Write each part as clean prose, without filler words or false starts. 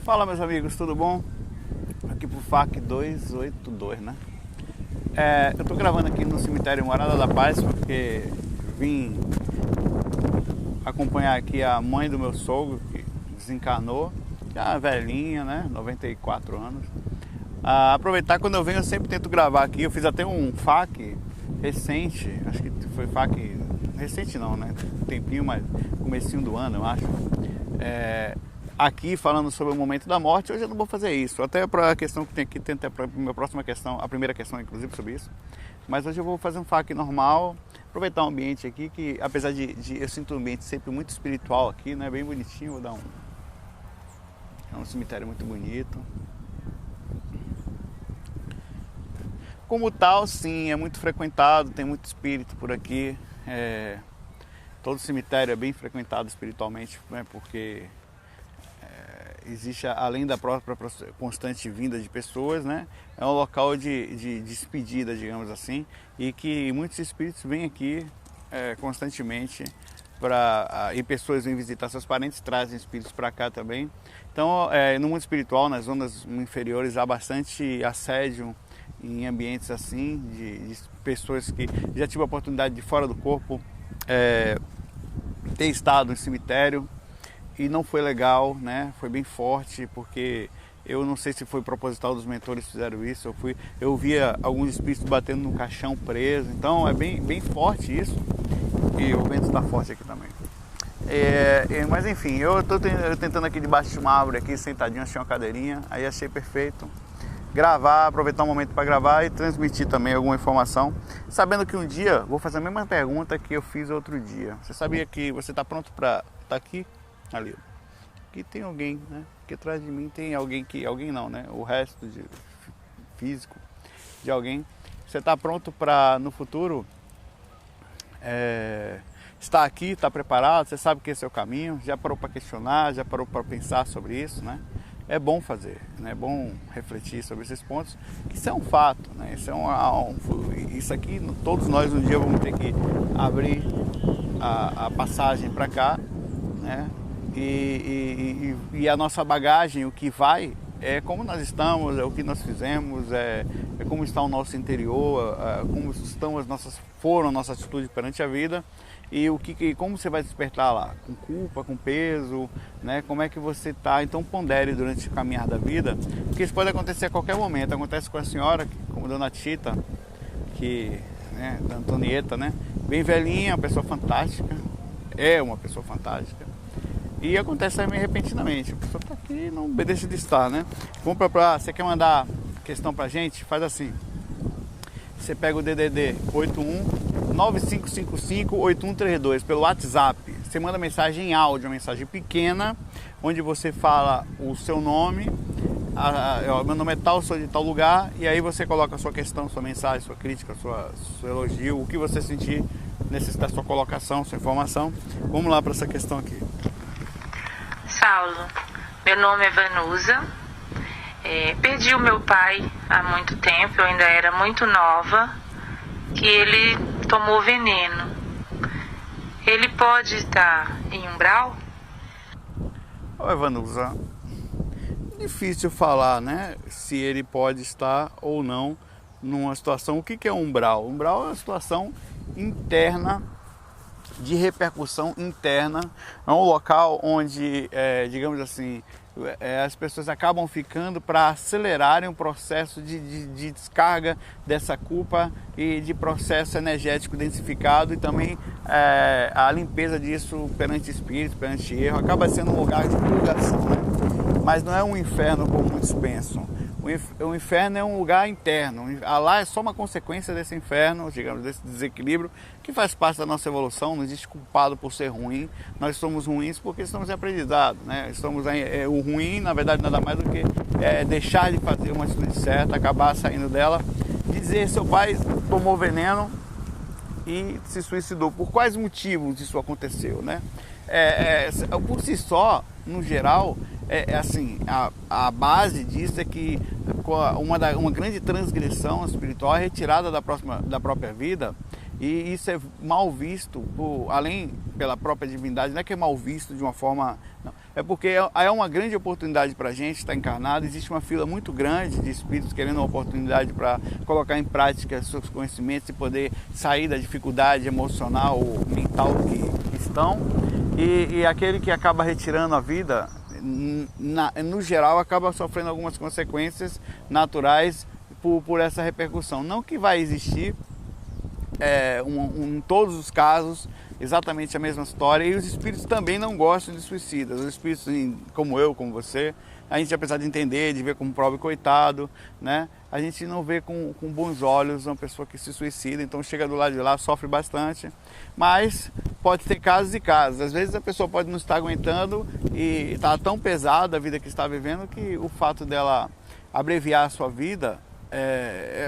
Fala, meus amigos, tudo bom? Aqui pro FAC 282, né? Eu tô gravando aqui no cemitério Morada da Paz porque vim acompanhar aqui a mãe do meu sogro que desencarnou, já velhinha, né? 94 anos. Aproveitar quando eu venho, eu sempre tento gravar aqui. Eu fiz até um FAC recente, acho que foi FAC recente não, né? Um tempinho, mas comecinho do ano, eu acho. Aqui falando sobre o momento da morte. Hoje eu não vou fazer isso, até para a questão que tem aqui, tenta para a minha próxima questão, a primeira questão inclusive sobre isso. Mas hoje eu vou fazer um FAQ normal, aproveitar o ambiente aqui, que apesar de eu sinto um ambiente sempre muito espiritual aqui, né, bem bonitinho. Vou dar é um cemitério muito bonito. Como tal, sim, é muito frequentado, tem muito espírito por aqui. Todo cemitério é bem frequentado espiritualmente, né, porque existe, além da própria constante vinda de pessoas, né, é um local de despedida, digamos assim, e que muitos espíritos vêm aqui constantemente, e pessoas vêm visitar seus parentes, trazem espíritos para cá também. Então, no mundo espiritual, nas zonas inferiores, há bastante assédio em ambientes assim, de pessoas que já tive a oportunidade de fora do corpo ter estado em cemitério. E não foi legal, né? Foi bem forte, porque eu não sei se foi proposital dos mentores que fizeram isso. Eu via alguns espíritos batendo no caixão preso, então é bem forte isso. E o vento está forte aqui também. Mas enfim, eu estou tentando aqui debaixo de uma árvore, aqui sentadinho, achei uma cadeirinha, aí achei perfeito gravar, aproveitar um momento para gravar e transmitir também alguma informação, sabendo que um dia vou fazer a mesma pergunta que eu fiz outro dia. Você sabia que você está pronto para estar aqui? Ali, aqui tem alguém, né? Aqui atrás de mim tem alguém alguém não, né? O resto físico de alguém. Você está pronto para no futuro estar aqui, estar preparado? Você sabe que esse é o caminho? Já parou para questionar? Já parou para pensar sobre isso, né? É bom fazer, né? É bom refletir sobre esses pontos, que isso é um fato, né? Isso aqui, todos nós um dia vamos ter que abrir a passagem para cá, né? E a nossa bagagem, o que vai, é como nós estamos, é o que nós fizemos, é como está o nosso interior, como foram a nossa atitude perante a vida e como você vai despertar lá, com culpa, com peso, né? Como é que você está. Então pondere durante o caminhar da vida, porque isso pode acontecer a qualquer momento. Acontece com a senhora, como a Dona Tita, né, da Antonieta, né? Bem velhinha, uma pessoa fantástica, é uma pessoa fantástica. E acontece meio repentinamente, a pessoa está aqui e não deixa de estar, né? Você quer mandar questão pra gente? Faz assim. Você pega o DDD 81-9555-8132 pelo WhatsApp. Você manda mensagem em áudio, uma mensagem pequena, onde você fala o seu nome, meu nome é tal, sou de tal lugar, e aí você coloca a sua questão, sua mensagem, sua crítica, seu elogio, o que você sentir necessitar, sua colocação, sua informação. Vamos lá para essa questão aqui. Saulo, meu nome é Vanusa. Perdi o meu pai há muito tempo, eu ainda era muito nova, que ele tomou veneno. Ele pode estar em umbral? Oi, Vanusa. Difícil falar, né? Se ele pode estar ou não numa situação. O que é umbral? Umbral é uma situação interna, de repercussão interna. É um local onde, digamos assim, as pessoas acabam ficando para acelerarem o processo de descarga dessa culpa e de processo energético densificado, e também a limpeza disso perante espírito, perante erro. Acaba sendo um lugar de purgação, né? Mas não é um inferno como muitos pensam. O inferno é um lugar interno. Lá é só uma consequência desse inferno, digamos, desse desequilíbrio, que faz parte da nossa evolução. Não existe culpado por ser ruim. Nós somos ruins porque estamos em aprendizado, né? O ruim, na verdade, nada mais do que deixar de fazer uma atitude certa, acabar saindo dela, dizer seu pai tomou veneno e se suicidou. Por quais motivos isso aconteceu, né? Por si só, no geral, assim, a base disso é que uma grande transgressão espiritual, a retirada da própria vida, E isso é mal visto, além pela própria divindade, não é que é mal visto de uma forma... Não, é porque é uma grande oportunidade para a gente estar encarnado, existe uma fila muito grande de espíritos querendo uma oportunidade para colocar em prática seus conhecimentos e poder sair da dificuldade emocional ou mental que estão. E aquele que acaba retirando a vida, no geral, acaba sofrendo algumas consequências naturais por essa repercussão. Não que vai existir em todos os casos exatamente a mesma história, e os espíritos também não gostam de suicidas. Os espíritos como eu, como você, a gente, apesar de entender, de ver como pobre coitado, né, a gente não vê com bons olhos uma pessoa que se suicida. Então chega do lado de lá, sofre bastante, mas pode ter casos e casos. Às vezes a pessoa pode não estar aguentando e está tão pesada a vida que está vivendo que o fato dela abreviar a sua vida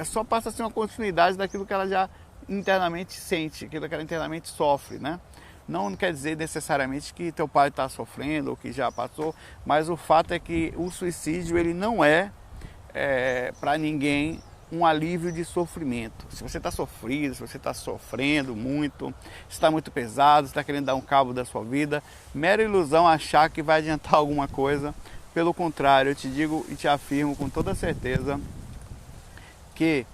só passa a ser uma continuidade daquilo que ela já internamente sente, aquilo que ela internamente sofre, né? Não quer dizer necessariamente que teu pai está sofrendo ou que já passou, mas o fato é que o suicídio ele não é para ninguém um alívio de sofrimento. Se você está sofrido, se você está sofrendo muito, se está muito pesado, se está querendo dar um cabo da sua vida, mera ilusão achar que vai adiantar alguma coisa. Pelo contrário, eu te digo e te afirmo com toda certeza que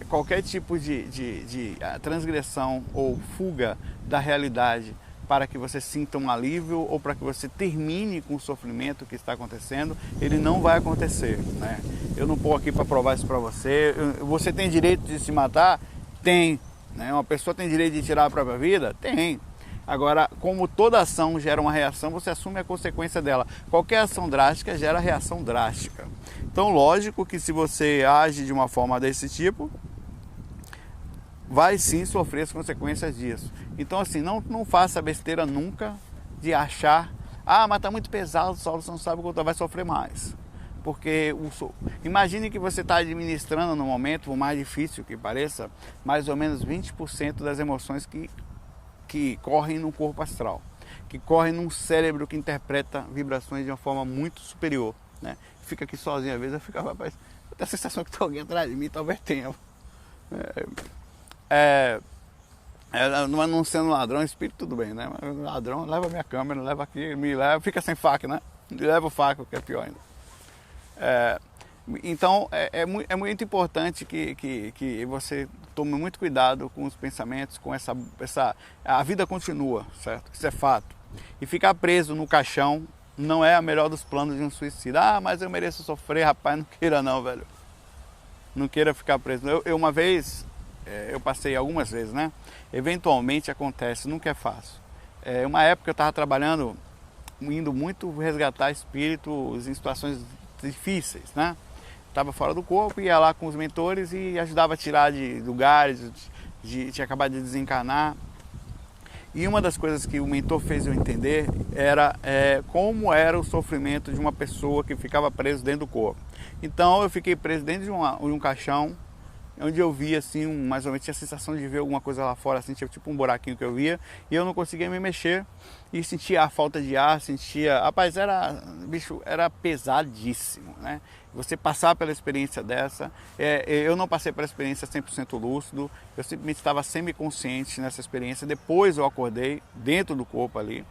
qualquer tipo de transgressão ou fuga da realidade para que você sinta um alívio ou para que você termine com o sofrimento que está acontecendo, ele não vai acontecer, né? Eu não estou aqui para provar isso para você. Você tem direito de se matar? Tem, né? Uma pessoa tem direito de tirar a própria vida? Tem. Agora, como toda ação gera uma reação, você assume a consequência dela. Qualquer ação drástica gera reação drástica. Então, lógico que se você age de uma forma desse tipo, vai sim sofrer as consequências disso. Então, assim, não faça besteira nunca de achar, mas está muito pesado, o Saulo, você não sabe o quanto vai sofrer mais. Porque imagine que você está administrando no momento, o mais difícil que pareça, mais ou menos 20% das emoções que correm no corpo astral, que correm num cérebro que interpreta vibrações de uma forma muito superior, né? Fica aqui sozinho, às vezes eu fico, rapaz, eu tenho a sensação que tem alguém atrás de mim, talvez tenha. Não sendo ladrão, espírito tudo bem, né? Mas ladrão, leva minha câmera, leva aqui, me leva, fica sem faca, né? Leva o faca, que é pior ainda. Então é muito importante que você tome muito cuidado com os pensamentos, com a vida continua, certo? Isso é fato. E ficar preso no caixão não é a melhor dos planos de um suicida. Mas eu mereço sofrer, rapaz, não queira não, velho. Não queira ficar preso. Eu uma vez, eu passei algumas vezes, né? Eventualmente acontece, nunca é fácil. Uma época eu estava trabalhando, indo muito resgatar espíritos em situações difíceis, né? Estava fora do corpo, ia lá com os mentores e ajudava a tirar de lugares, de acabar de desencarnar. E uma das coisas que o mentor fez eu entender era como era o sofrimento de uma pessoa que ficava preso dentro do corpo. Então eu fiquei preso dentro de um caixão, onde eu via assim, mais ou menos, tinha a sensação de ver alguma coisa lá fora, assim, tinha tipo um buraquinho que eu via, e eu não conseguia me mexer, e sentia a falta de ar, rapaz, era pesadíssimo, né? Você passar pela experiência dessa, eu não passei pela experiência 100% lúcido, eu simplesmente estava semi-consciente nessa experiência. Depois eu acordei dentro do corpo ali,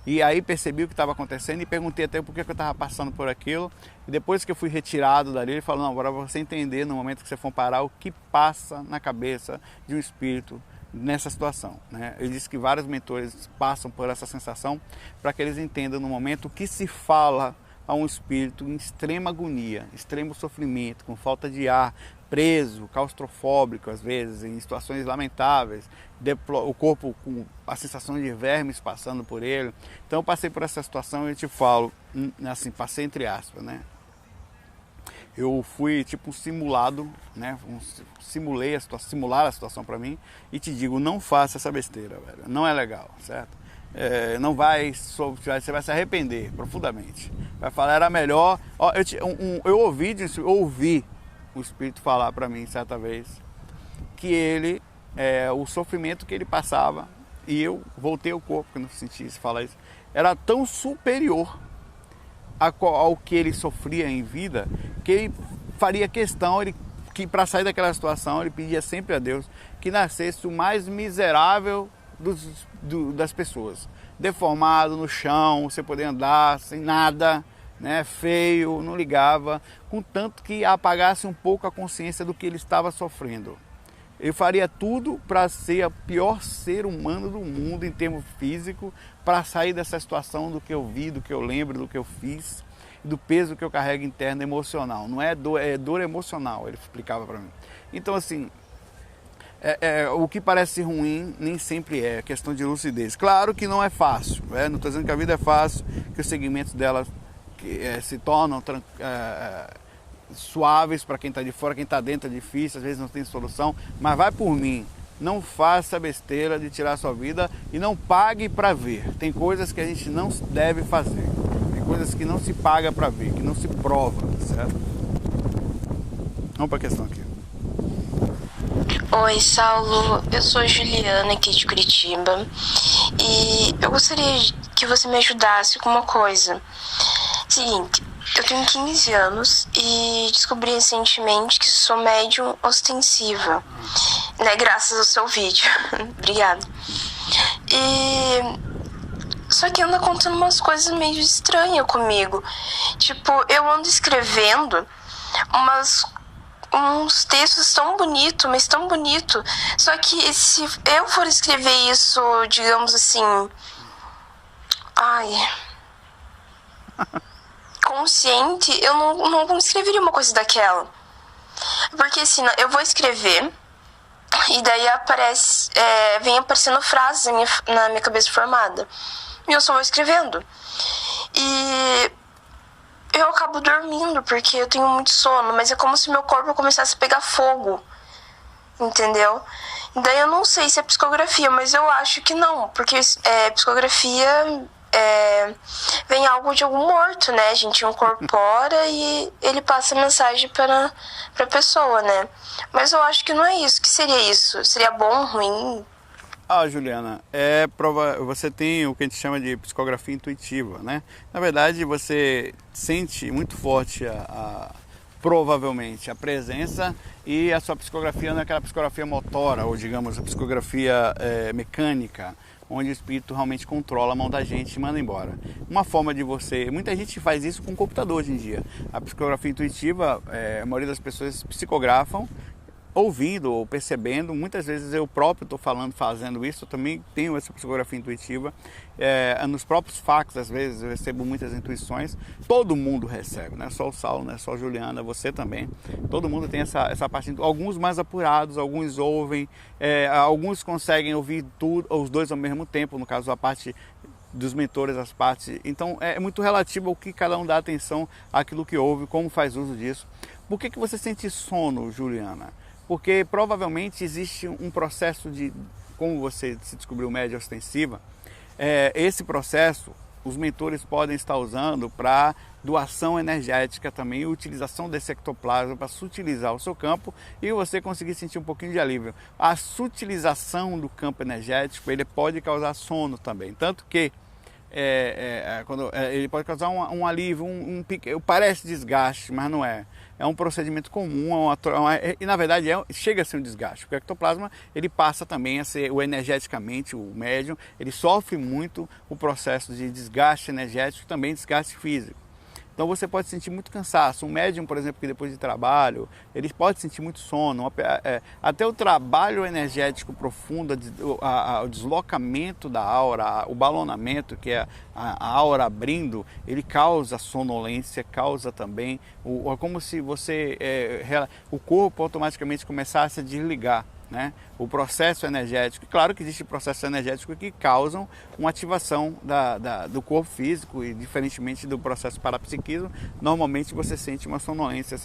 e aí percebi o que estava acontecendo e perguntei até por que eu estava passando por aquilo. E depois que eu fui retirado dali, ele falou, não, agora você entender no momento que você for parar o que passa na cabeça de um espírito nessa situação, né? Ele disse que vários mentores passam por essa sensação para que eles entendam no momento o que se fala a um espírito em extrema agonia, extremo sofrimento, com falta de ar, preso, claustrofóbico às vezes, em situações lamentáveis, o corpo com a sensação de vermes passando por ele. Então eu passei por essa situação e eu te falo, assim, passei entre aspas, né? Eu fui tipo um simulado, né? Simular a situação para mim e te digo, não faça essa besteira, velho. Não é legal, certo? Você vai se arrepender profundamente. Vai falar, era melhor. Eu ouvi o espírito falar para mim certa vez que o sofrimento que ele passava, e eu voltei ao corpo que não sentisse falar isso, era tão superior ao que ele sofria em vida, que ele faria questão, ele que para sair daquela situação ele pedia sempre a Deus que nascesse o mais miserável das pessoas, deformado no chão, sem poder andar, sem nada, né, feio, não ligava, contanto que apagasse um pouco a consciência do que ele estava sofrendo. Eu faria tudo para ser o pior ser humano do mundo em termos físico, para sair dessa situação do que eu vi, do que eu lembro, do que eu fiz, do peso que eu carrego interno emocional. Não é dor, é dor emocional, ele explicava para mim. Então, assim, o que parece ruim nem sempre é questão de lucidez. Claro que não é fácil, né? Não estou dizendo que a vida é fácil, que os segmentos dela se tornam suaves para quem está de fora, quem está dentro é difícil, às vezes não tem solução, mas vai por mim. Não faça besteira de tirar a sua vida e não pague para ver. Tem coisas que a gente não deve fazer. Tem coisas que não se paga para ver, que não se prova, certo? Vamos para a questão aqui. Oi, Saulo. Eu sou Juliana, aqui de Curitiba. E eu gostaria que você me ajudasse com uma coisa. Seguinte, eu tenho 15 anos e descobri recentemente que sou médium ostensiva, né, graças ao seu vídeo. Obrigada. Só que anda contando umas coisas meio estranhas comigo. Tipo, eu ando escrevendo uns textos tão bonitos, mas tão bonito. Só que se eu for escrever isso, digamos assim, consciente, eu não escreveria uma coisa daquela. Porque assim, eu vou escrever e daí vem aparecendo frases na minha cabeça formada. E eu só vou escrevendo. E eu acabo dormindo porque eu tenho muito sono, mas é como se meu corpo começasse a pegar fogo. Entendeu? Daí eu não sei se é psicografia, mas eu acho que não, porque psicografia vem algo de algum morto, né? A gente incorpora e ele passa a mensagem para a pessoa, né? Mas eu acho que não é isso. O que seria isso? Seria bom, ruim? Juliana, você tem o que a gente chama de psicografia intuitiva, né? Na verdade, você sente muito forte provavelmente a presença, e a sua psicografia não é aquela psicografia motora, ou digamos, a psicografia mecânica, onde o espírito realmente controla a mão da gente e manda embora. Uma forma de muita gente faz isso com o computador hoje em dia. A psicografia intuitiva, a maioria das pessoas psicografam ouvindo ou percebendo. Muitas vezes eu próprio estou fazendo isso, eu também tenho essa psicografia intuitiva. Nos próprios fax, às vezes, eu recebo muitas intuições. Todo mundo recebe, não é só o Saulo, não é só a Juliana, você também. Todo mundo tem essa parte. Alguns mais apurados, alguns ouvem, alguns conseguem ouvir tudo, os dois ao mesmo tempo, no caso a parte dos mentores, as partes. Então é muito relativo ao que cada um dá atenção àquilo que ouve, como faz uso disso. Por que você sente sono, Juliana? Porque provavelmente existe um processo como você se descobriu média ostensiva, esse processo os mentores podem estar usando para doação energética também, e utilização desse ectoplasma para sutilizar o seu campo e você conseguir sentir um pouquinho de alívio. A sutilização do campo energético, ele pode causar sono também, tanto que ele pode causar um alívio, parece desgaste, mas não é. É um procedimento comum, e na verdade chega a ser um desgaste, porque o ectoplasma ele passa também a ser, energeticamente, o médium, ele sofre muito o processo de desgaste energético e também desgaste físico. Então você pode sentir muito cansaço. Um médium, por exemplo, que depois de trabalho, ele pode sentir muito sono. Até o trabalho energético profundo, o deslocamento da aura, o balonamento, que é a aura abrindo, ele causa sonolência, causa também, como se o corpo automaticamente começasse a desligar, né? O processo energético. Claro que existe processos energéticos que causam uma ativação do corpo físico, e diferentemente do processo parapsiquismo, normalmente você sente uma sonolência.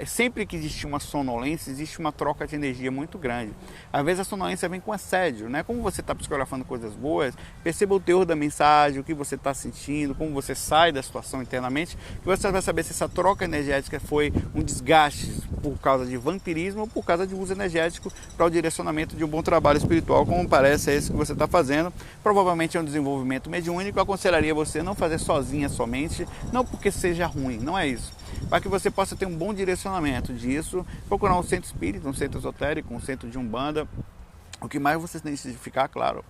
Sempre que existe uma sonolência, existe uma troca de energia muito grande. Às vezes a sonolência vem com assédio, né? Como você está psicografando coisas boas, perceba o teor da mensagem, o que você está sentindo, como você sai da situação internamente, que você vai saber se essa troca energética foi um desgaste por causa de vampirismo ou por causa de uso energético físico para o direcionamento de um bom trabalho espiritual, como parece é esse que você está fazendo. Provavelmente é um desenvolvimento mediúnico. Eu aconselharia você não fazer sozinha somente, não porque seja ruim, não é isso. Para que você possa ter um bom direcionamento disso, procurar um centro espírita, um centro esotérico, um centro de umbanda, o que mais você tem que identificar, claro,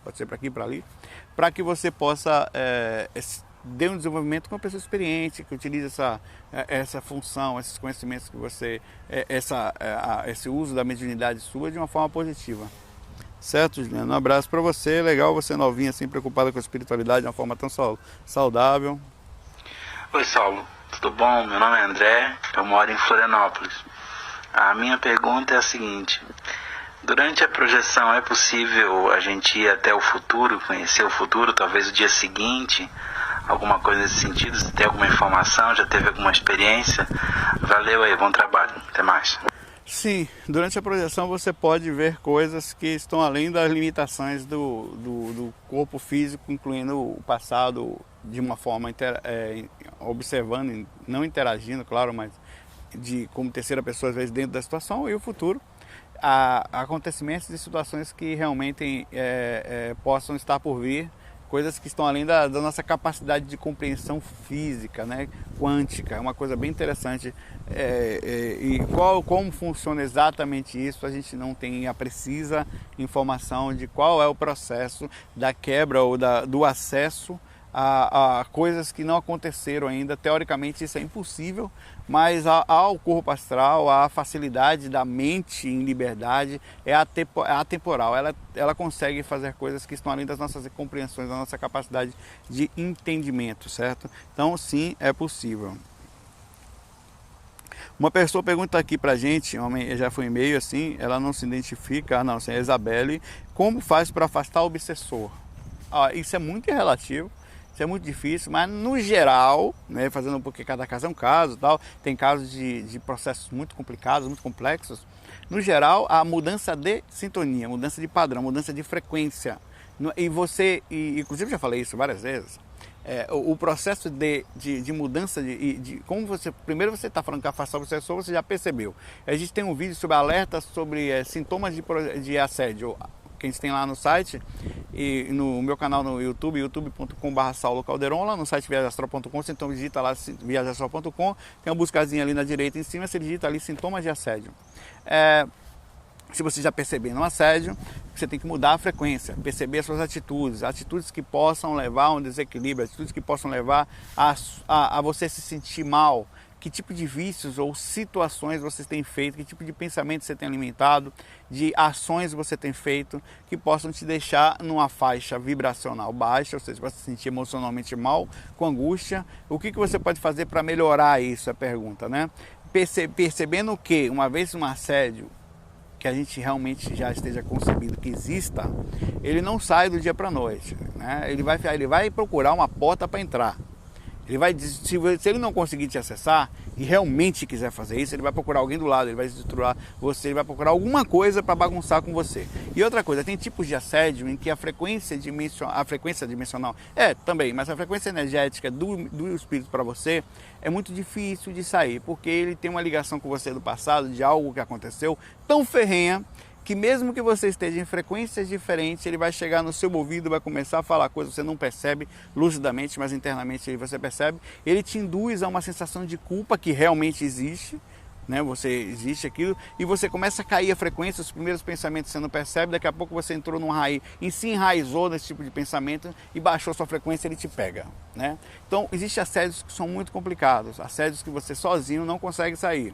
pode ser para aqui e para ali, para que você possa dê um desenvolvimento com uma pessoa experiente, que utilize essa função, esses conhecimentos que você, esse uso da mediunidade sua de uma forma positiva. Certo, Juliana? Um abraço para você. Legal você novinha, assim, preocupada com a espiritualidade de uma forma tão saudável. Oi, Saulo. Tudo bom? Meu nome é André, eu moro em Florianópolis. A minha pergunta é a seguinte: durante a projeção é possível a gente ir até o futuro, conhecer o futuro, talvez o dia seguinte, alguma coisa nesse sentido? Se tem alguma informação, já teve alguma experiência? Valeu aí, bom trabalho, até mais. Sim, durante a projeção você pode ver coisas que estão além das limitações do corpo físico, incluindo o passado de uma forma observando, não interagindo, claro, mas como terceira pessoa às vezes dentro da situação, e o futuro. Há acontecimentos e situações que realmente possam estar por vir, coisas que estão além da nossa capacidade de compreensão física, né? Quântica, é uma coisa bem interessante. E como funciona exatamente isso, a gente não tem a precisa informação de qual é o processo da quebra ou do acesso a coisas que não aconteceram ainda. Teoricamente isso é impossível, mas ao corpo astral, a facilidade da mente em liberdade é atemporal. Ela consegue fazer coisas que estão além das nossas compreensões, da nossa capacidade de entendimento, certo? Então sim, é possível. Uma pessoa pergunta aqui pra gente, já foi e-mail assim, ela não se identifica, não, é a Isabelle, como faz para afastar o obsessor? Isso é muito relativo. Isso é muito difícil, mas no geral, né, fazendo porque cada caso é um caso, tal, tem casos de processos muito complicados, muito complexos. No geral, a mudança de sintonia, mudança de padrão, mudança de frequência. Inclusive já falei isso várias vezes, o processo de mudança como primeiro você está falando que afastar o obsessor, você já percebeu. A gente tem um vídeo sobre alertas sobre sintomas de assédio, que a gente tem lá no site e no meu canal no YouTube, youtube.com/Saulo Calderon, lá no site viajastral.com, você então digita lá viajastral.com, tem uma buscazinha ali na direita em cima, você digita ali sintomas de assédio. Se você já perceber um assédio, você tem que mudar a frequência, perceber as suas atitudes que possam levar a um desequilíbrio, atitudes que possam levar a você se sentir mal. Que tipo de vícios ou situações você tem feito, que tipo de pensamento você tem alimentado, de ações você tem feito que possam te deixar numa faixa vibracional baixa, ou seja, você se sentir emocionalmente mal, com angústia. O que você pode fazer para melhorar isso? É a pergunta, né? Percebendo que, uma vez um assédio, que a gente realmente já esteja concebido que exista, ele não sai do dia para a noite, né? Ele vai procurar uma porta para entrar. Se ele não conseguir te acessar e realmente quiser fazer isso, ele vai procurar alguém do lado, ele vai estruturar você, ele vai procurar alguma coisa para bagunçar com você. E outra coisa, tem tipos de assédio em que a frequência dimensional também, mas a frequência energética do espírito para você é muito difícil de sair, porque ele tem uma ligação com você do passado, de algo que aconteceu tão ferrenha, que mesmo que você esteja em frequências diferentes, ele vai chegar no seu ouvido, vai começar a falar coisas que você não percebe lucidamente, mas internamente você percebe. Ele te induz a uma sensação de culpa que realmente existe, né? Existe aquilo, e você começa a cair a frequência, os primeiros pensamentos você não percebe, daqui a pouco você entrou se enraizou nesse tipo de pensamento e baixou sua frequência, ele te pega, né? Então, existem assédios que são muito complicados, assédios que você sozinho não consegue sair.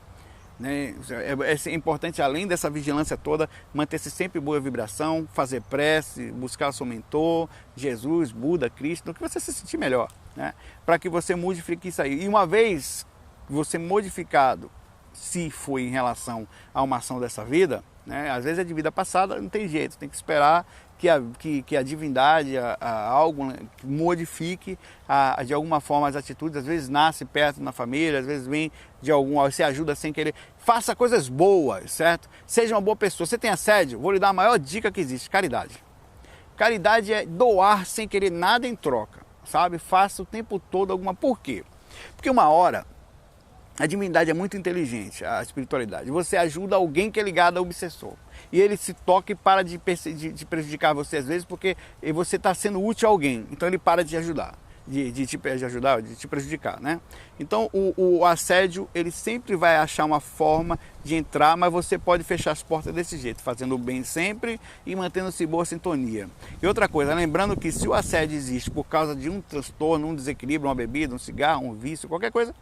Né? É importante, além dessa vigilância toda, manter-se sempre boa vibração, fazer prece, buscar o seu mentor, Jesus, Buda, Cristo, no que você se sentir melhor, né? Para que você modifique isso aí. E uma vez você modificado, se foi em relação a uma ação dessa vida, né? Às vezes é de vida passada, não tem jeito, tem que esperar que a divindade, algo modifique de alguma forma as atitudes. Às vezes nasce perto na família, às vezes vem você ajuda sem querer. Faça coisas boas, certo? Seja uma boa pessoa. Você tem assédio? Vou lhe dar a maior dica que existe: caridade. Caridade é doar sem querer nada em troca, sabe? Faça o tempo todo alguma. Por quê? Porque uma hora A divindade é muito inteligente, a espiritualidade. Você ajuda alguém que é ligado ao obsessor. E ele se toca e para de prejudicar você às vezes porque você está sendo útil a alguém. Então ele para de ajudar, de te prejudicar, né? Então o assédio, ele sempre vai achar uma forma de entrar, mas você pode fechar as portas desse jeito, fazendo o bem sempre e mantendo-se em boa sintonia. E outra coisa, lembrando que se o assédio existe por causa de um transtorno, um desequilíbrio, uma bebida, um cigarro, um vício, qualquer coisa,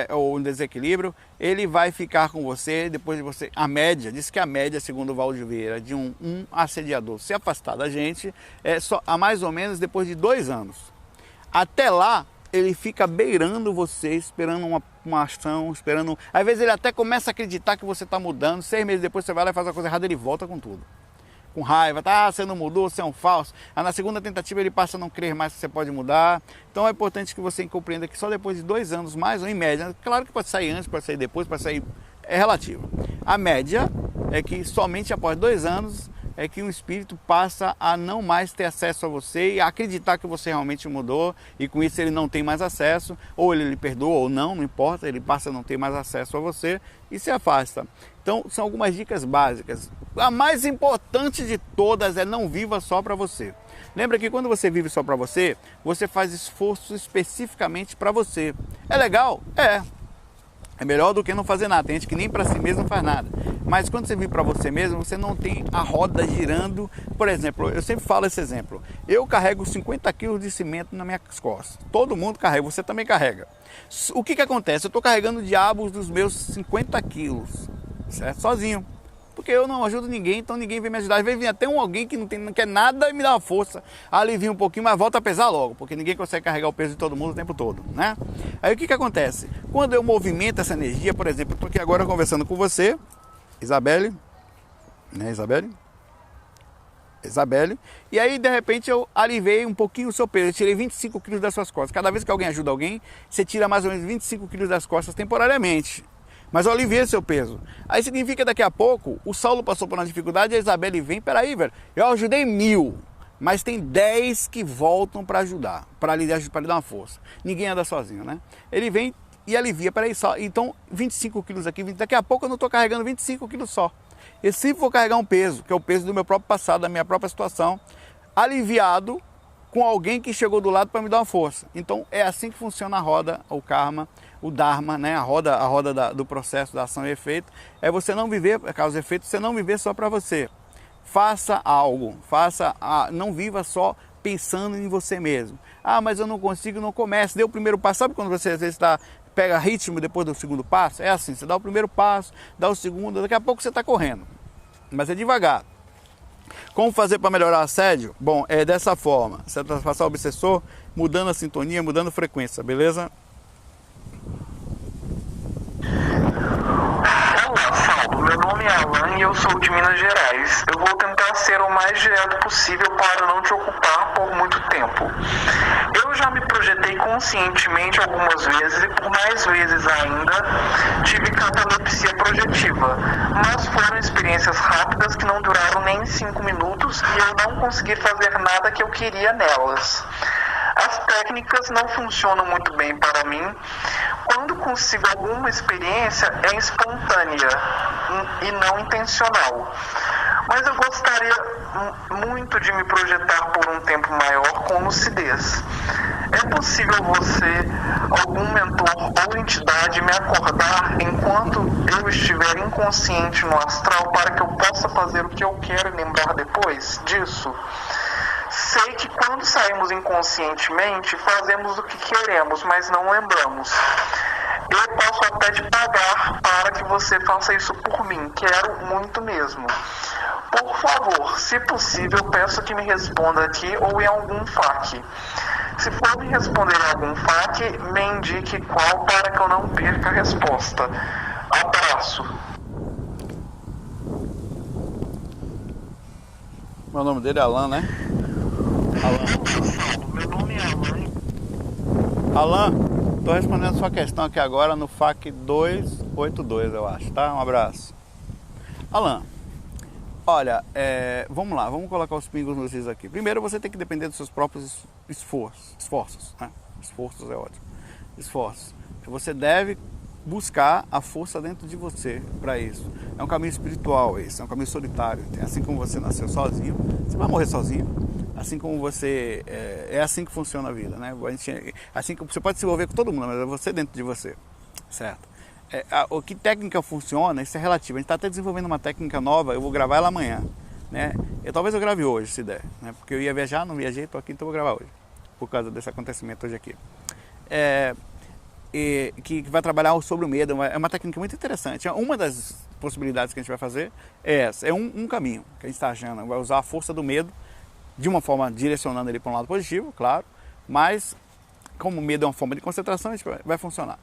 ou um desequilíbrio, ele vai ficar com você depois de você. A média, diz que a média, segundo o Valdir Vieira, de um assediador se afastar da gente é só a mais ou menos depois de 2 anos. Até lá, ele fica beirando você, esperando uma ação, esperando. Às vezes ele até começa a acreditar que você está mudando. 6 meses depois você vai lá e faz a coisa errada, ele volta com tudo. Com raiva, tá, você não mudou, você é um falso. Aí na segunda tentativa ele passa a não crer mais que você pode mudar. Então é importante que você compreenda que só depois de 2 anos, mais ou em média, claro que pode sair antes, pode sair depois, pode sair, é relativo. A média é que somente após 2 anos é que um espírito passa a não mais ter acesso a você e a acreditar que você realmente mudou, e com isso ele não tem mais acesso, ou ele lhe perdoa ou não, não importa, ele passa a não ter mais acesso a você e se afasta. Então são algumas dicas básicas. A mais importante de todas é: não viva só para você. Lembra que quando você vive só para você, você faz esforço especificamente para você. É legal? É melhor do que não fazer nada. Tem gente que nem para si mesmo não faz nada. Mas quando você vive para você mesmo, você não tem a roda girando. Por exemplo, eu sempre falo esse exemplo. Eu carrego 50 quilos de cimento nas minhas costas. Todo mundo carrega, você também carrega. O que acontece? Eu estou carregando o diabo dos meus 50 quilos, certo? Sozinho. Porque eu não ajudo ninguém, então ninguém vem me ajudar. Às vezes vem até alguém que não quer nada e me dá uma força, alivia um pouquinho, mas volta a pesar logo, porque ninguém consegue carregar o peso de todo mundo o tempo todo, né? Aí o que acontece? Quando eu movimento essa energia, por exemplo, eu estou aqui agora conversando com você, Isabelle, né, Isabelle, e aí de repente eu aliviei um pouquinho o seu peso, eu tirei 25 quilos das suas costas. Cada vez que alguém ajuda alguém, você tira mais ou menos 25 quilos das costas temporariamente. Mas eu aliviei seu peso. Aí significa que daqui a pouco o Saulo passou por uma dificuldade e a Isabelle vem, peraí, velho, eu ajudei 1000, mas tem 10 que voltam para ajudar, para lhe dar uma força. Ninguém anda sozinho, né? Ele vem e alivia, peraí, só. Então 25 quilos aqui, daqui a pouco eu não estou carregando 25 quilos só. Eu sempre vou carregar um peso, que é o peso do meu próprio passado, da minha própria situação, aliviado com alguém que chegou do lado para me dar uma força. Então é assim que funciona a roda, o karma, o dharma, né? A roda do processo da ação e efeito. É você não viver, causa e efeito, você não viver só para você. Faça algo, não viva só pensando em você mesmo. Ah, mas eu não consigo, não comece. Dê o primeiro passo. Sabe quando você às vezes pega ritmo depois do segundo passo? É assim, você dá o primeiro passo, dá o segundo, daqui a pouco você está correndo. Mas é devagar. Como fazer para melhorar o assédio? Bom, é dessa forma. Você traspassa o obsessor, mudando a sintonia, mudando a frequência, beleza? Olá, Saulo. Meu nome é Alan e eu sou de Minas Gerais. Eu vou tentar ser o mais direto possível para não te ocupar por muito tempo. Eu já me projetei conscientemente algumas vezes e por mais vezes ainda tive catalepsia projetiva, mas foram experiências rápidas que não duraram nem 5 minutos e eu não consegui fazer nada que eu queria nelas. As técnicas não funcionam muito bem para mim. Quando consigo alguma experiência, é espontânea e não intencional. Mas eu gostaria muito de me projetar por um tempo maior com lucidez. É possível você, algum mentor ou entidade, me acordar enquanto eu estiver inconsciente no astral para que eu possa fazer o que eu quero e lembrar depois disso? Sei que quando saímos inconscientemente, fazemos o que queremos, mas não lembramos. Eu posso até te pagar para que você faça isso por mim. Quero muito mesmo. Por favor, se possível, peço que me responda aqui ou em algum FAQ. Se for me responder em algum FAQ, me indique qual para que eu não perca a resposta. Abraço. O nome dele é Alan, né? Meu nome é Alan. Alan, estou respondendo a sua questão aqui agora no FAQ 282, eu acho, tá? Um abraço. Alan, olha, vamos lá, vamos colocar os pingos nos is aqui. Primeiro você tem que depender dos seus próprios esforços, né? Esforços é ótimo. Esforços. Você deve buscar a força dentro de você para isso. É um caminho espiritual esse, é um caminho solitário. Assim como você nasceu sozinho, você vai morrer sozinho. Assim como você... É assim que funciona a vida, né? Assim que você pode se envolver com todo mundo, mas é você dentro de você, certo? O que técnica funciona, isso é relativo. A gente está até desenvolvendo uma técnica nova, eu vou gravar ela amanhã, né? Talvez eu grave hoje, se der, né? Porque eu ia viajar, não viajei, estou aqui, então vou gravar hoje, por causa desse acontecimento hoje aqui. Que vai trabalhar sobre o medo, é uma técnica muito interessante. Uma das possibilidades que a gente vai fazer é essa, é um caminho que a gente está achando, vai usar a força do medo, de uma forma direcionando ele para um lado positivo, claro, mas como o medo é uma forma de concentração, a gente vai funcionar.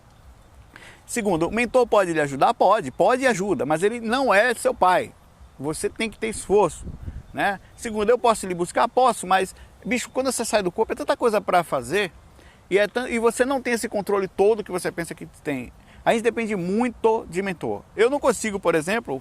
Segundo, o mentor pode lhe ajudar? Pode e ajuda, mas ele não é seu pai. Você tem que ter esforço, né? Segundo, eu posso lhe buscar? Posso, mas, bicho, quando você sai do corpo é tanta coisa para fazer e você não tem esse controle todo que você pensa que tem. A gente depende muito de mentor. Eu não consigo, por exemplo,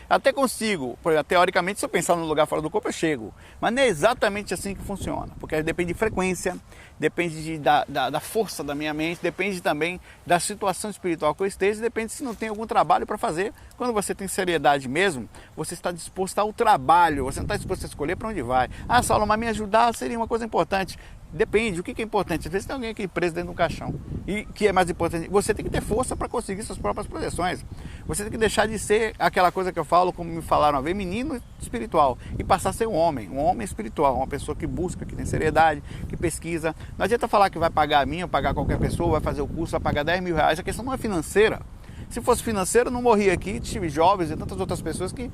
até consigo, teoricamente, se eu pensar num lugar fora do corpo, eu chego. Mas não é exatamente assim que funciona, porque depende de frequência, depende da força da minha mente, depende também da situação espiritual que eu esteja, depende se não tem algum trabalho para fazer. Quando você tem seriedade mesmo, você está disposto ao trabalho, você não está disposto a escolher para onde vai. Ah, Saulo, mas me ajudar seria uma coisa importante. Depende, o que é importante? Às vezes tem alguém aqui preso dentro de um caixão. E que é mais importante? Você tem que ter força para conseguir suas próprias projeções. Você tem que deixar de ser aquela coisa que eu falo, como me falaram uma vez, menino espiritual. E passar a ser um homem espiritual, uma pessoa que busca, que tem seriedade, que pesquisa. Não adianta falar que vai pagar a mim, ou pagar qualquer pessoa, vai fazer o curso, vai pagar 10 mil reais. A questão não é financeira. Se fosse financeira, eu não morria aqui, tive jovens e tantas outras pessoas que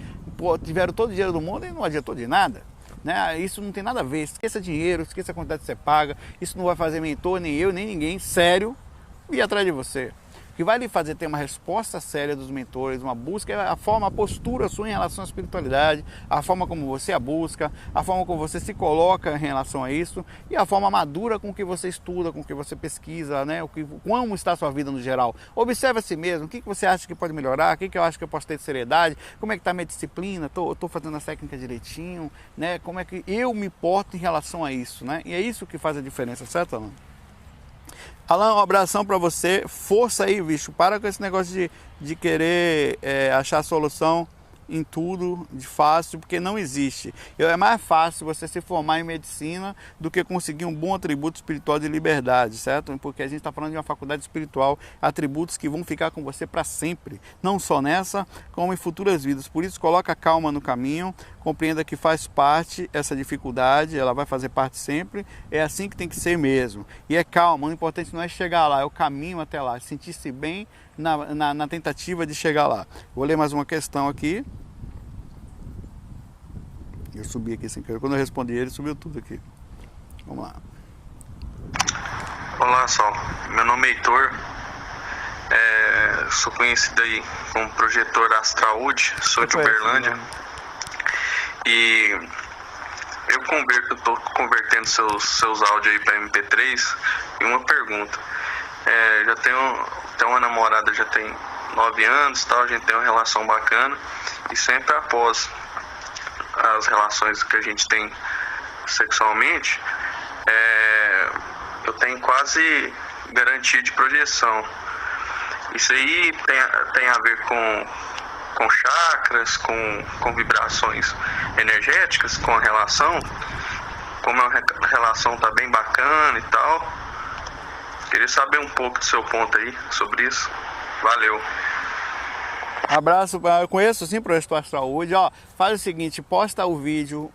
tiveram todo o dinheiro do mundo e não adiantou de nada. Né? Isso não tem nada a ver, esqueça dinheiro, esqueça a quantidade que você paga, isso não vai fazer mentor, nem eu, nem ninguém, sério, ir atrás de você. O que vai lhe fazer ter uma resposta séria dos mentores, uma busca, é a forma, a postura sua em relação à espiritualidade, a forma como você a busca, a forma como você se coloca em relação a isso e a forma madura com que você estuda, com que você pesquisa, né? Como está a sua vida no geral. Observe a si mesmo, o que você acha que pode melhorar, o que eu acho que eu posso ter de seriedade, como é que está a minha disciplina, estou fazendo a técnica direitinho, né? Como é que eu me porto em relação a isso, né? E é isso que faz a diferença, certo, Alan? Alan, um abração para você, força aí, bicho, para com esse negócio de querer achar solução em tudo de fácil, porque não existe. É mais fácil você se formar em medicina do que conseguir um bom atributo espiritual de liberdade, certo? Porque a gente está falando de uma faculdade espiritual, atributos que vão ficar com você para sempre, não só nessa, como em futuras vidas. Por isso, coloca calma no caminho, compreenda que faz parte essa dificuldade, ela vai fazer parte sempre, é assim que tem que ser mesmo. E é calma, o importante não é chegar lá, é o caminho até lá, sentir-se bem na tentativa de chegar lá. Vou ler mais uma questão aqui. Eu subi aqui sem querer. Quando eu respondi ele, subiu tudo aqui. Vamos lá. Olá, Saulo. Meu nome é Heitor. Sou conhecido aí como projetor Astraúde. Sou de Uberlândia. E eu estou convertendo seus áudios aí para MP3. E uma pergunta. Já tenho uma namorada, já tem 9 anos, tal, a gente tem uma relação bacana. E sempre após as relações que a gente tem sexualmente, eu tenho quase garantia de projeção. Isso aí tem a ver com chakras, com vibrações energéticas, com a relação. Como a relação está bem bacana e tal. Queria saber um pouco do seu ponto aí sobre isso. Valeu. Abraço, eu conheço sim o Projeto Astraúde. Faz o seguinte, posta o vídeo,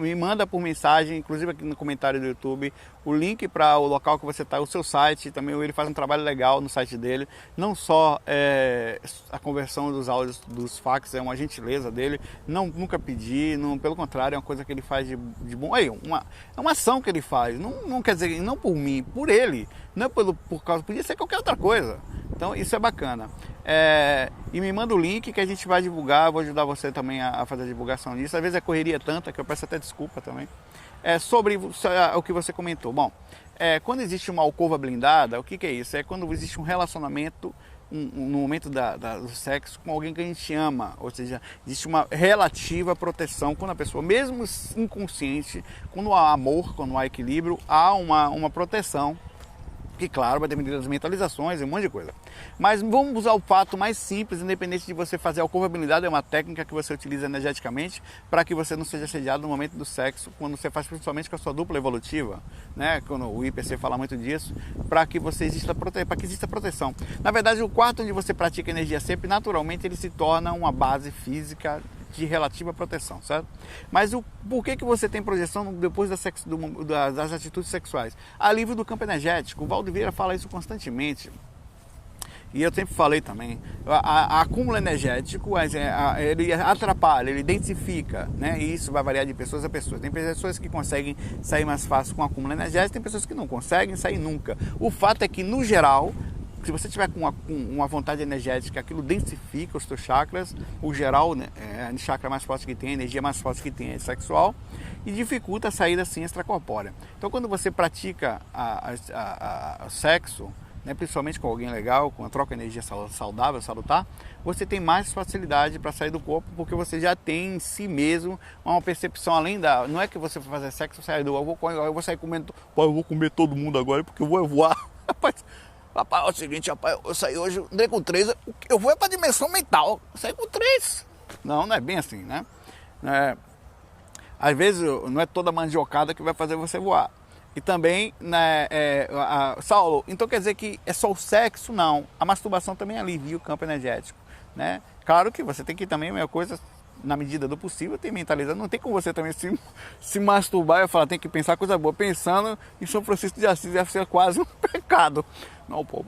me manda por mensagem, inclusive aqui no comentário do YouTube, o link para o local que você está, o seu site. Também ele faz um trabalho legal no site dele. Não só a conversão dos áudios dos fax, é uma gentileza dele. Nunca pedi, pelo contrário, é uma coisa que ele faz de bom. É uma ação que ele faz, não quer dizer, não por mim, por ele. Não é por causa, podia ser qualquer outra coisa. Então isso é bacana. E me manda o link que a gente vai divulgar. Vou ajudar você também a fazer a divulgação disso. Às vezes a correria é tanta que eu peço até desculpa também. Sobre o que você comentou. Bom, quando existe uma alcova blindada, o que é isso? É quando existe um relacionamento no momento do sexo com alguém que a gente ama. Ou seja, existe uma relativa proteção quando a pessoa, mesmo inconsciente, quando há amor, quando há equilíbrio, há uma proteção Que claro, vai depender das mentalizações e um monte de coisa. Mas vamos usar o fato mais simples, independente de você fazer a curvabilidade, é uma técnica que você utiliza energeticamente para que você não seja assediado no momento do sexo, quando você faz principalmente com a sua dupla evolutiva, né? Quando o IPC fala muito disso, para que exista proteção. Na verdade, o quarto onde você pratica energia sempre, naturalmente, ele se torna uma base física de relativa proteção, certo? Mas por que você tem projeção depois das atitudes sexuais? Alívio do campo energético. O Valdo Vieira fala isso constantemente. E eu sempre falei também, acúmulo energético, ele atrapalha, ele densifica, né? E isso vai variar de pessoas a pessoas. Tem pessoas que conseguem sair mais fácil com acúmulo energético, tem pessoas que não conseguem sair nunca. O fato é que, no geral, se você tiver com uma vontade energética, aquilo densifica os teus chakras, o geral, né, a chakra mais forte que tem, a energia mais forte que tem é sexual, e dificulta a saída assim extracorpórea. Então, quando você pratica o sexo, né, principalmente com alguém legal, com a troca de energia saudável, salutar, você tem mais facilidade para sair do corpo, porque você já tem em si mesmo uma percepção além da... Não é que você vai fazer sexo, você sai do... Eu vou sair comendo... Pô, eu vou comer todo mundo agora porque eu vou voar. Rapaz, é o seguinte, rapaz, eu saí hoje, andei com 3, eu vou para a dimensão mental, eu saí com 3. Não é bem assim, né? Às vezes não é toda mandiocada que vai fazer você voar. E também, né, Saulo, então quer dizer que é só o sexo? Não. A masturbação também alivia o campo energético, né? Claro que você tem que também, a mesma coisa, na medida do possível, tem mentalizado. Não tem como você também se masturbar e falar, tem que pensar coisa boa. Pensando em São Francisco de Assis deve ser quase um pecado. Não, pô,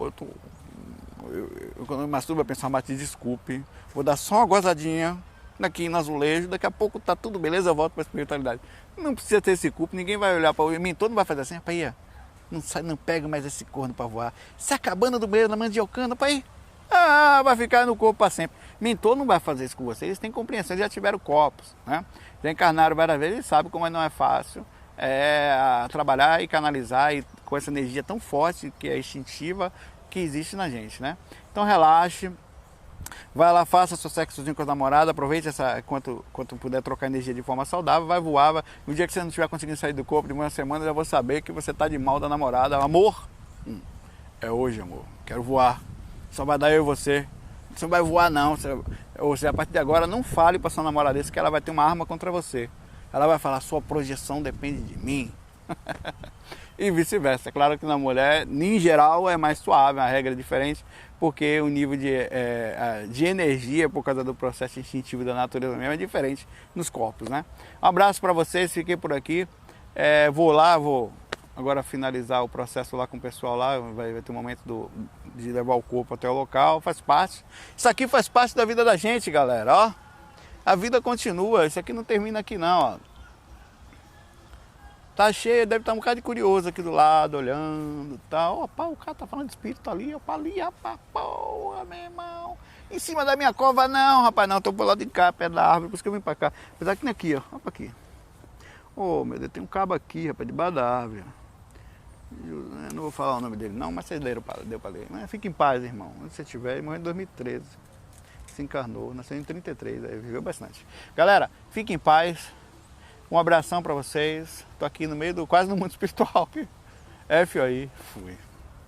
quando eu masturbo, eu penso, mas te desculpe, vou dar só uma gozadinha aqui no azulejo, daqui a pouco tá tudo beleza, eu volto para a espiritualidade. Não precisa ter esse culpa, ninguém vai olhar para o mentor, não vai fazer assim, rapaz, não pega mais esse corno para voar. Se acabando do banheiro na mandiocana, rapaz, vai ficar no corpo para sempre. Mentor não vai fazer isso com você, eles têm compreensão, eles já tiveram corpos, né? Já encarnaram várias vezes, eles sabem como não é fácil trabalhar e canalizar com essa energia tão forte, que é instintiva, que existe na gente, né? Então relaxe, vai lá, faça seu sexozinho com a namorada, aproveite quanto puder trocar energia de forma saudável, vai voar, no dia que você não estiver conseguindo sair do corpo de uma semana, eu já vou saber que você está de mal da namorada. Amor, é hoje, amor, quero voar, só vai dar eu e você não vai voar não, você a partir de agora não fale para sua namorada isso, que ela vai ter uma arma contra você, ela vai falar, sua projeção depende de mim. E vice-versa. É claro que na mulher, em geral, é mais suave, a regra é diferente, porque o nível de energia, por causa do processo instintivo da natureza mesmo, é diferente nos corpos, né? Um abraço para vocês, fiquei por aqui. Vou agora finalizar o processo lá com o pessoal lá, vai ter um momento de levar o corpo até o local, faz parte. Isso aqui faz parte da vida da gente, galera, ó. A vida continua, isso aqui não termina aqui não, ó. Tá cheio, deve estar um bocado de curioso aqui do lado, olhando e tal. Opa, o cara tá falando de espírito ali, opa, ali, rapaz, porra, meu irmão. Em cima da minha cova não, rapaz, não, tô pro lado de cá, perto da árvore, por isso que eu vim pra cá. Apesar que nem aqui, ó, opa aqui. Ô, meu Deus, tem um cabo aqui, rapaz, debaixo da árvore. Eu não vou falar o nome dele não, mas vocês deu pra ler. Mas fique em paz, irmão, onde você estiver, ele morreu em 2013. Se encarnou, nasceu em 33, aí viveu bastante. Galera, fique em paz. Um abração para vocês. Tô aqui no meio quase no mundo espiritual. FOI, fui.